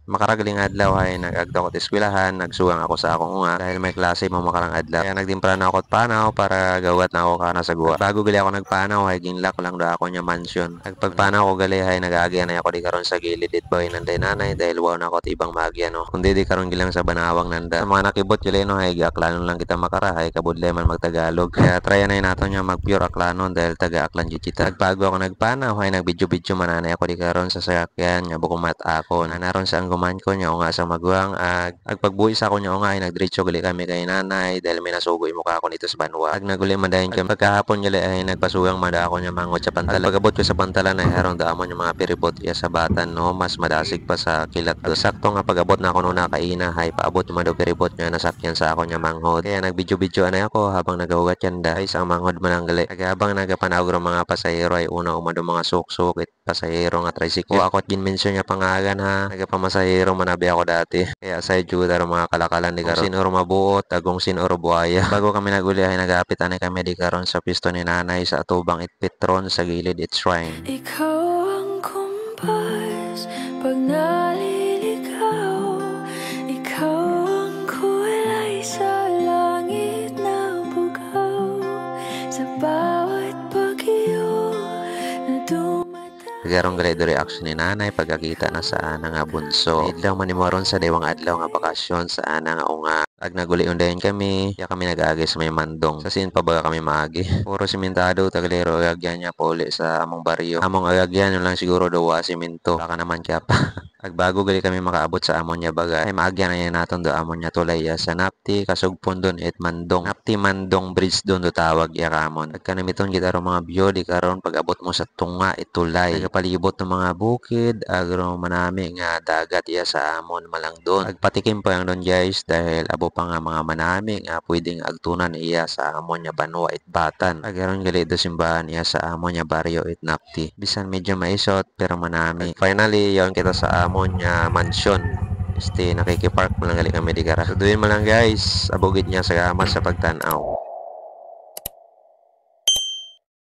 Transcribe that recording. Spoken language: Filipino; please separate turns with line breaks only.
Makaragaling adlaw ay nag-agda ko sa eskwelahan, nagsuwang ako sa akong unga dahil may klase mo makarang adlaw. Kaya nagdimpra na ako at panaw para gawat na ako kana sa guwa. Bago gali ako nagpanaw ay ginlak lang do ako nya mansion. Nagpagpanaw ko gali ay nag-aagyan na ako di karon sa gilid it boy nanday nanay dahil wow na ako at ibang magya no. Kundi di karon gilang sa banawang nanda. Sa mga nakibot gali no ay aklanon lang kita makarahay kabudlay man magtagalog. Kaya tryan na nato nya mag pure aklanon dahil taga aklan jud kita. Nagbago ako nagpanaw ay nagbidyo-bidyo mananay ako di karon sa sakyan nya bukumat ako. Naron sa angguman ko nya nga sa maguang agpagbuhi sa ako nya nga ay nagdiretso gali kami kay nanay dahil may nasugoy mukha ako nito sa banwa. Ag naguli madayon kami pagkahapon gali ay nagpasugang mada ako nya mangot sa pantalan. Pagabot ko sa pantalan ay harong daamon yung mga piribot iya sa batan no mas madasig pa sa kilat. Sakto nga pagabot na ako no nakaina ay paabot yung mga piribot nya nasakyan sa ako nya manghod. Kaya nagbidyo-bidyo anay ako habang nagahugat yan da ay sa manghod man ang gali. Habang nagapanawag ng mga pasahero ay una umado mga suksok it pasahero nga tricycle. O ako at ginmensyon niya pangagan ha. Nagapamasahero manabi ako dati. Kaya sa juda ro mga kalakalan di karon. Sinuro mabuot, agong sinuro buhaya. Bago kami naguli ay nagapit anay kami di karon sa pisto ni nanay sa atubang itpitron sa gilid it shrine.
Ikaw ang kumpas pag naliligaw. Ikaw ang kulay sa langit na bugaw. Sa bawat pag-iyo na
Garong grade reaction ni nanay pagkakita na sa ana nga bunso. Idlaw manimoron sa dewang adlaw nga bakasyon sa ana nga unga. Ag naguli undayon kami, kaya kami nag-agi sa may mandong. Sa sin pa ba kami maagi? Puro simentado, tagalero agagyan niya puli sa among baryo. Among agagyan yun lang siguro daw siminto. Baka naman kaya pa. Agbago gali kami makaabot sa amon niya baga. Ay maagyan na yan naton do amon niya tulay sa Napti, Kasugpon don et Mandong. Napti Mandong Bridge don do tawag ya kamon. Agkanamiton kita ro mga view di karon pag-abot mo sa tunga itulay. Nagapalibot ng mga bukid, agro manami nga dagat iya sa amon malang don. Agpatikim pa yang don guys dahil abo pa nga mga manami nga pwedeng agtunan iya sa amon niya banwa it batan. Agaron gali do simbahan iya sa amon niya baryo it Napti. Bisan medyo maisot pero manami. Finally yon kita sa amon niya mansion. Nakikipark mo lang gali kami di gara. So doon mo lang guys, abugid niya sa gamas sa pagtanaw.